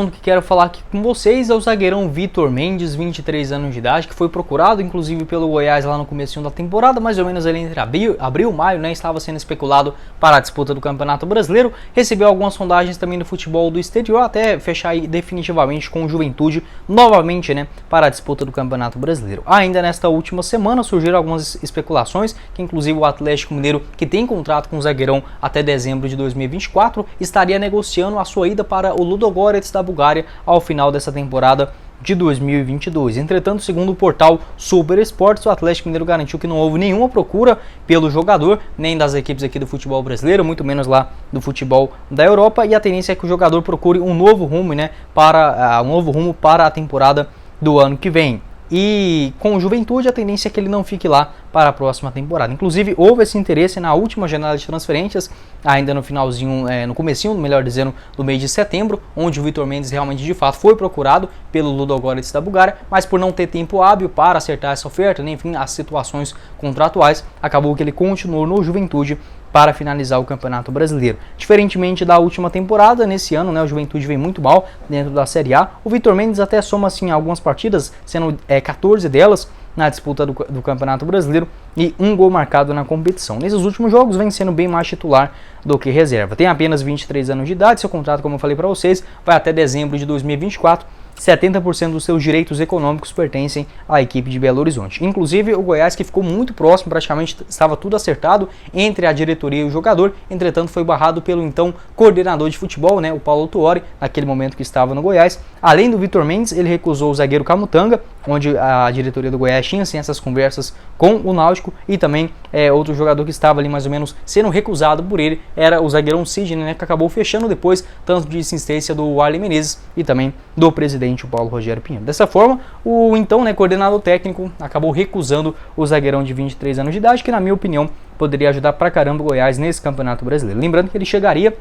Que quero falar aqui com vocês é o zagueirão Vitor Mendes, 23 anos de idade, que foi procurado inclusive pelo Goiás lá no comecinho da temporada, mais ou menos ali entre abril e maio, né, estava sendo especulado para a disputa do Campeonato Brasileiro, recebeu algumas sondagens também do futebol do exterior, até fechar aí definitivamente com o Juventude novamente, né, para a disputa do Campeonato Brasileiro. Ainda nesta última semana surgiram algumas especulações, que inclusive o Atlético Mineiro, que tem contrato com o zagueirão até dezembro de 2024, estaria negociando a sua ida para o Ludogorets da Bulgária ao final dessa temporada de 2022. Entretanto, segundo o portal Super Esportes, o Atlético Mineiro garantiu que não houve nenhuma procura pelo jogador, nem das equipes aqui do futebol brasileiro, muito menos lá do futebol da Europa, e a tendência é que o jogador procure um novo rumo, né, para a temporada do ano que vem. E com o Juventude, a tendência é que ele não fique lá para a próxima temporada. Inclusive, houve esse interesse na última janela de transferências, ainda no finalzinho, no comecinho, melhor dizendo, do mês de setembro, onde o Vitor Mendes realmente, de fato, foi procurado pelo Ludogorets da Bulgária, mas por não ter tempo hábil para acertar essa oferta, né, enfim, as situações contratuais, acabou que ele continuou no Juventude para finalizar o Campeonato Brasileiro. Diferentemente da última temporada, nesse ano, né, o Juventude vem muito mal dentro da Série A. O Vitor Mendes até soma assim algumas partidas, sendo 14 delas na disputa do Campeonato Brasileiro e um gol marcado na competição. Nesses últimos jogos vem sendo bem mais titular do que reserva. Tem apenas 23 anos de idade, seu contrato, como eu falei para vocês, vai até dezembro de 2024. 70% dos seus direitos econômicos pertencem à equipe de Belo Horizonte. Inclusive o Goiás, que ficou muito próximo, praticamente estava tudo acertado entre a diretoria e o jogador, entretanto foi barrado pelo então coordenador de futebol, né, o Paulo Tuori, naquele momento que estava no Goiás. Além do Vitor Mendes, ele recusou o zagueiro Camutanga, onde a diretoria do Goiás tinha assim, essas conversas com o Náutico, e também outro jogador que estava ali mais ou menos sendo recusado por ele era o zagueirão Sidney, né, que acabou fechando depois, tanto de insistência do Arlen Menezes e também do presidente o Paulo Rogério Pinheiro. Dessa forma, o então, né, coordenador técnico acabou recusando o zagueirão de 23 anos de idade, que na minha opinião poderia ajudar pra caramba o Goiás nesse Campeonato Brasileiro. Lembrando que ele chegaria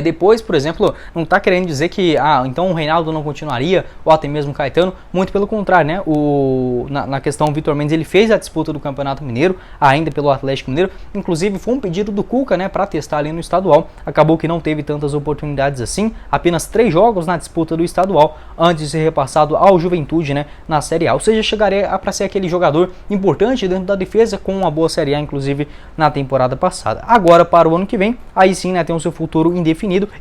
depois, por exemplo, não está querendo dizer que então o Reinaldo não continuaria, ou até mesmo o Caetano, muito pelo contrário, né? Na questão, o Vitor Mendes, ele fez a disputa do Campeonato Mineiro, ainda pelo Atlético Mineiro, inclusive foi um pedido do Cuca, né, para testar ali no estadual. Acabou que não teve tantas oportunidades assim, apenas 3 jogos na disputa do estadual, antes de ser repassado ao Juventude, né, na Série A. Ou seja, chegaria para ser aquele jogador importante dentro da defesa, com uma boa Série A, inclusive na temporada passada. Agora, para o ano que vem, aí sim, né, tem o seu futuro indefinido,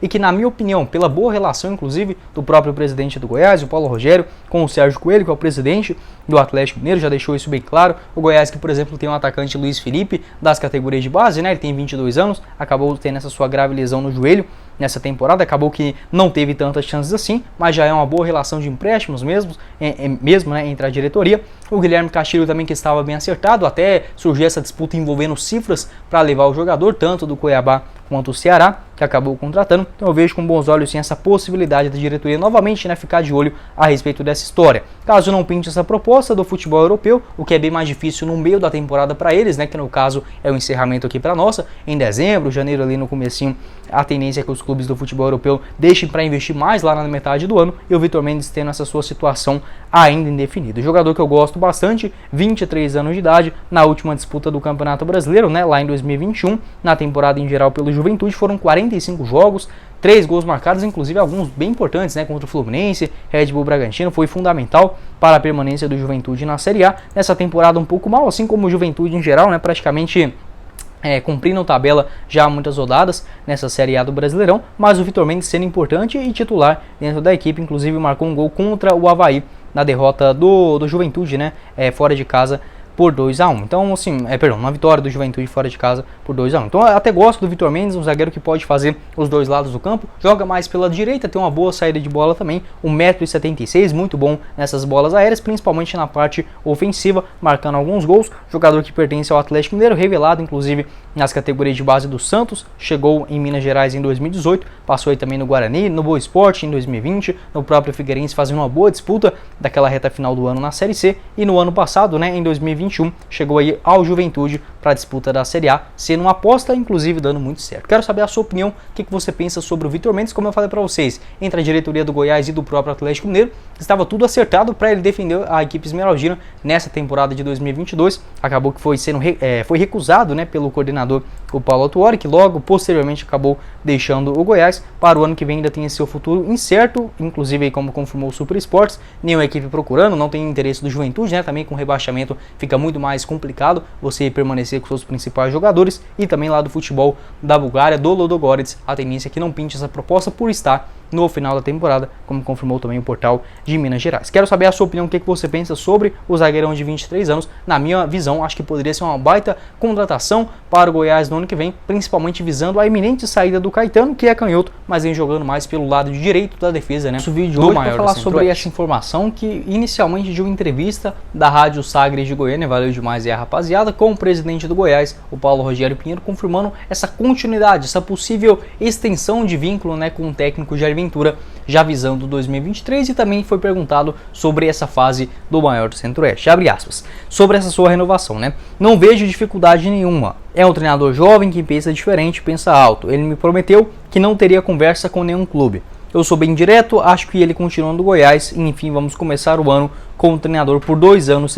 e que, na minha opinião, pela boa relação, inclusive, do próprio presidente do Goiás, o Paulo Rogério, com o Sérgio Coelho, que é o presidente do Atlético Mineiro, já deixou isso bem claro. O Goiás, que, por exemplo, tem um atacante, Luiz Felipe, das categorias de base, né? Ele tem 22 anos, acabou tendo essa sua grave lesão no joelho nessa temporada, acabou que não teve tantas chances assim, mas já é uma boa relação de empréstimos mesmo, né, entre a diretoria. O Guilherme Castilho também, que estava bem acertado, até surgiu essa disputa envolvendo cifras para levar o jogador, tanto do Cuiabá quanto o Ceará, que acabou contratando. Então eu vejo com bons olhos sim essa possibilidade da diretoria novamente, né, ficar de olho a respeito dessa história. Caso não pinte essa proposta do futebol europeu, o que é bem mais difícil no meio da temporada para eles, né, que no caso é o encerramento aqui para nossa, em dezembro, janeiro ali no comecinho, a tendência é que os clubes do futebol europeu deixem para investir mais lá na metade do ano, e o Vitor Mendes tendo essa sua situação ainda indefinida. Jogador que eu gosto bastante, 23 anos de idade, na última disputa do Campeonato Brasileiro, né, lá em 2021, na temporada em geral pelo Juventude, foram 45 jogos, 3 gols marcados, inclusive alguns bem importantes, né, contra o Fluminense, Red Bull Bragantino, foi fundamental para a permanência do Juventude na Série A. Nessa temporada um pouco mal, assim como o Juventude em geral, né, praticamente cumprindo tabela já há muitas rodadas nessa Série A do Brasileirão, mas o Vitor Mendes sendo importante e titular dentro da equipe, inclusive marcou um gol contra o Avaí na derrota do Juventude, né, fora de casa, por 2-1. Então, assim, uma vitória do Juventude fora de casa por 2-1. Então, eu até gosto do Vitor Mendes, um zagueiro que pode fazer os dois lados do campo, joga mais pela direita, tem uma boa saída de bola também, 1,76 m, muito bom nessas bolas aéreas, principalmente na parte ofensiva, marcando alguns gols. Jogador que pertence ao Atlético Mineiro, revelado inclusive nas categorias de base do Santos, chegou em Minas Gerais em 2018, passou aí também no Guarani, no Boa Esporte em 2020, no próprio Figueirense, fazendo uma boa disputa daquela reta final do ano na Série C, e no ano passado, né, em 2021, 2021, chegou aí ao Juventude para a disputa da Série A, sendo uma aposta, inclusive dando muito certo. Quero saber a sua opinião, o que você pensa sobre o Vitor Mendes. Como eu falei para vocês, entre a diretoria do Goiás e do próprio Atlético Mineiro, estava tudo acertado para ele defender a equipe esmeraldina nessa temporada de 2022. Acabou que foi recusado, né, pelo coordenador, o Paulo Autuori, que logo posteriormente acabou deixando o Goiás. Para o ano que vem ainda tem seu futuro incerto, inclusive aí, como confirmou o Super Esportes, nenhuma equipe procurando, não tem interesse do Juventude, né? Também com rebaixamento fica muito mais complicado você permanecer com seus principais jogadores, e também lá do futebol da Bulgária, do Ludogorets, a tendência é que não pinte essa proposta por estar no final da temporada, como confirmou também o portal de Minas Gerais. Quero saber a sua opinião, o que você pensa sobre o zagueirão de 23 anos. Na minha visão, acho que poderia ser uma baita contratação para o Goiás no ano que vem, principalmente visando a iminente saída do Caetano, que é canhoto, mas vem jogando mais pelo lado direito da defesa, né? Nosso vídeo hoje para falar sobre essa informação, que inicialmente de uma entrevista da Rádio Sagres de Goiânia, valeu demais a rapaziada, com o presidente do Goiás, o Paulo Rogério Pinheiro, confirmando essa continuidade, essa possível extensão de vínculo, né, com o técnico Jair Ventura, já visando 2023, e também foi perguntado sobre essa fase do maior do Centro-Oeste. Abre aspas. Sobre essa sua renovação, né? Não vejo dificuldade nenhuma. É um treinador jovem que pensa diferente, pensa alto. Ele me prometeu que não teria conversa com nenhum clube. Eu sou bem direto, acho que ele continua no Goiás e, enfim, vamos começar o ano com o treinador por 2 anos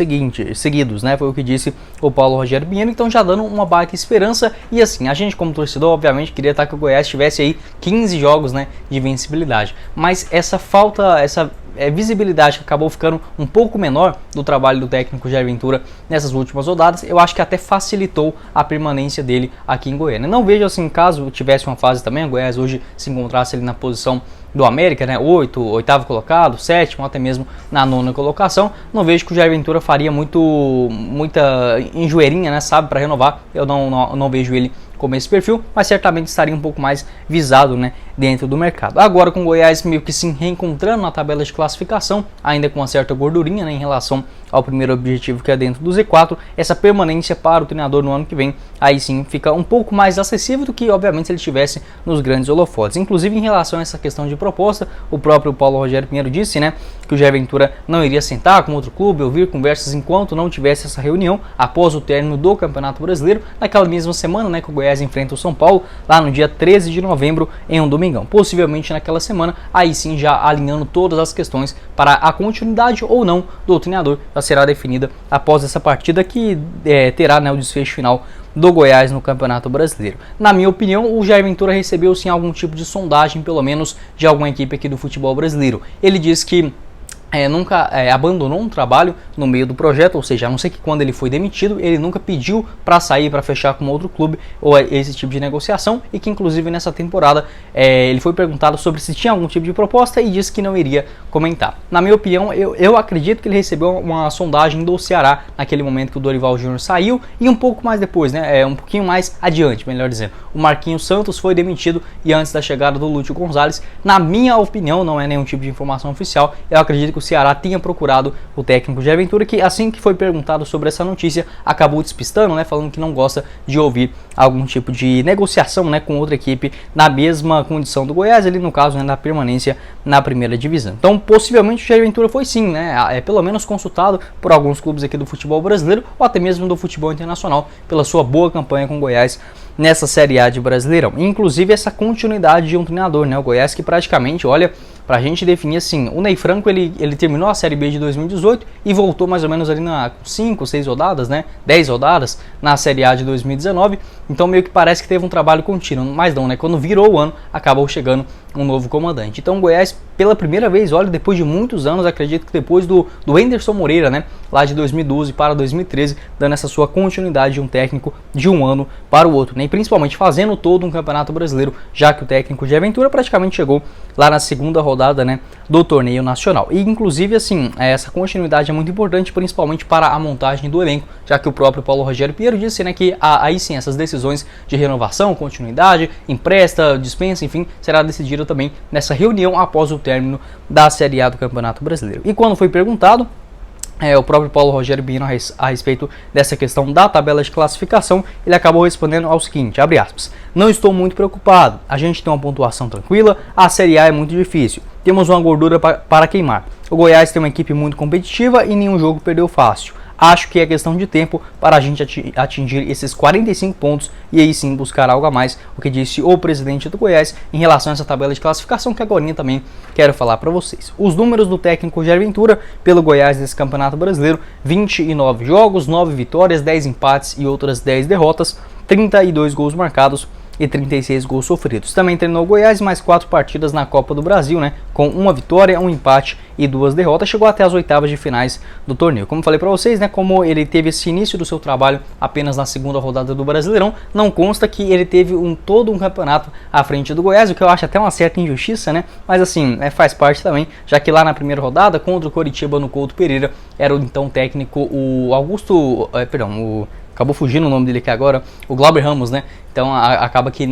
seguidos, né? Foi o que disse o Paulo Rogério Pinheiro, então já dando uma baita esperança. E assim, a gente como torcedor, obviamente, queria estar que o Goiás tivesse aí 15 jogos, né, de vencibilidade. Mas essa visibilidade que acabou ficando um pouco menor do trabalho do técnico Jair Ventura nessas últimas rodadas, eu acho que até facilitou a permanência dele aqui em Goiânia. Não vejo assim, caso tivesse uma fase também, o Goiás hoje se encontrasse ali na posição do América, né, oitavo colocado, sétimo, até mesmo na 9ª colocação, não vejo que o Jair Ventura faria muita enjoeirinha, né, sabe, para renovar. Eu não vejo ele como esse perfil, mas certamente estaria um pouco mais visado, né, dentro do mercado. Agora com o Goiás meio que se reencontrando na tabela de classificação, ainda com uma certa gordurinha, né, em relação ao primeiro objetivo, que é dentro do Z4, essa permanência para o treinador no ano que vem, aí sim fica um pouco mais acessível do que, obviamente, se ele estivesse nos grandes holofotes. Inclusive, em relação a essa questão de proposta, o próprio Paulo Rogério Pinheiro disse, né, que o Jair Ventura não iria sentar com outro clube, ouvir conversas enquanto não tivesse essa reunião após o término do Campeonato Brasileiro, naquela mesma semana, né, que o Goiás enfrenta o São Paulo, lá no dia 13 de novembro, em um domingão. Possivelmente naquela semana, aí sim já alinhando todas as questões para a continuidade ou não do treinador, já será definida após essa partida que terá, né, o desfecho final do Goiás no Campeonato Brasileiro. Na minha opinião, o Jair Ventura recebeu sim algum tipo de sondagem, pelo menos de alguma equipe aqui do futebol brasileiro. Ele diz que nunca abandonou um trabalho no meio do projeto, ou seja, a não ser que quando ele foi demitido, ele nunca pediu para sair, para fechar com outro clube, ou esse tipo de negociação, e que inclusive nessa temporada ele foi perguntado sobre se tinha algum tipo de proposta e disse que não iria comentar. Na minha opinião, eu acredito que ele recebeu uma sondagem do Ceará naquele momento que o Dorival Júnior saiu, e um pouco mais depois, né, um pouquinho mais adiante, melhor dizendo, o Marquinhos Santos foi demitido, e antes da chegada do Lúcio Gonzalez. Na minha opinião, não é nenhum tipo de informação oficial, eu acredito que o Ceará tinha procurado o técnico Jair Ventura, que assim que foi perguntado sobre essa notícia, acabou despistando, né, falando que não gosta de ouvir algum tipo de negociação, né, com outra equipe na mesma condição do Goiás, ali no caso, né, da permanência na primeira divisão. Então, possivelmente o Jair Ventura foi sim, né, pelo menos consultado por alguns clubes aqui do futebol brasileiro, ou até mesmo do futebol internacional, pela sua boa campanha com o Goiás nessa Série A de Brasileirão. Inclusive essa continuidade de um treinador, né, o Goiás que praticamente, olha, pra gente definir assim, o Ney Franco ele terminou a Série B de 2018 e voltou mais ou menos ali na 5, 6 rodadas, né, 10 rodadas na Série A de 2019, então meio que parece que teve um trabalho contínuo, mas não, né, quando virou o ano, acabou chegando um novo comandante. Então o Goiás, pela primeira vez, olha, depois de muitos anos, acredito que depois do Anderson Moreira, né, lá de 2012 para 2013, dando essa sua continuidade de um técnico de um ano para o outro, né, e principalmente fazendo todo um campeonato brasileiro, já que o técnico de Aventura praticamente chegou lá na segunda rodada, né, do torneio nacional. E inclusive assim, essa continuidade é muito importante, principalmente para a montagem do elenco, já que o próprio Paulo Rogério Pinheiro disse, né, que aí sim essas decisões de renovação, continuidade, empresta, dispensa, enfim, será decidida também nessa reunião após o término da Série A do Campeonato Brasileiro. E quando foi perguntado o próprio Paulo Rogério Pinheiro a respeito dessa questão da tabela de classificação, ele acabou respondendo ao seguinte, abre aspas, não estou muito preocupado, a gente tem uma pontuação tranquila, a Série A é muito difícil, temos uma gordura para queimar. O Goiás tem uma equipe muito competitiva e nenhum jogo perdeu fácil. acho que é questão de tempo para a gente atingir esses 45 pontos e aí sim buscar algo a mais, o que disse o presidente do Goiás em relação a essa tabela de classificação, que agora também quero falar para vocês. Os números do técnico Jair Ventura pelo Goiás nesse Campeonato Brasileiro: 29 jogos, 9 vitórias, 10 empates e outras 10 derrotas, 32 gols marcados e 36 gols sofridos. Também treinou o Goiás mais 4 partidas na Copa do Brasil, né, com uma vitória, um empate e 2 derrotas. Chegou até as oitavas de finais do torneio. Como falei para vocês, né, como ele teve esse início do seu trabalho apenas na segunda rodada do Brasileirão, não consta que ele teve todo um campeonato à frente do Goiás, o que eu acho até uma certa injustiça, né, mas assim, faz parte também, já que lá na primeira rodada, contra o Coritiba no Couto Pereira, era o então técnico, o acabou fugindo o nome dele aqui agora, o Glauber Ramos, né? Então acaba que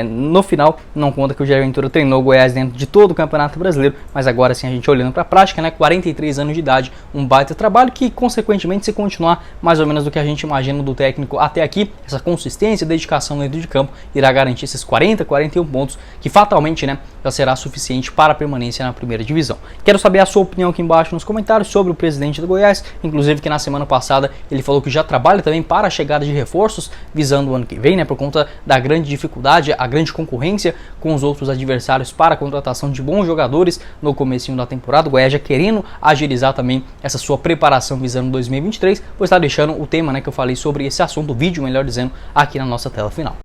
no final não conta que o Jair Ventura treinou o Goiás dentro de todo o Campeonato Brasileiro, mas agora sim a gente olhando para a prática, né? 43 anos de idade, um baita trabalho que consequentemente, se continuar mais ou menos do que a gente imagina do técnico até aqui, essa consistência e dedicação dentro de campo irá garantir esses 41 pontos, que fatalmente, né, já será suficiente para a permanência na primeira divisão. Quero saber a sua opinião aqui embaixo nos comentários sobre o presidente do Goiás, inclusive que na semana passada ele falou que já trabalha também para a chegada de reforços visando o ano que vem, né, por conta da grande dificuldade, a grande concorrência com os outros adversários para a contratação de bons jogadores no comecinho da temporada. O Goiás já querendo agilizar também essa sua preparação visando 2023, pois está deixando o tema, né, que eu falei sobre esse assunto, o vídeo, melhor dizendo, aqui na nossa tela final.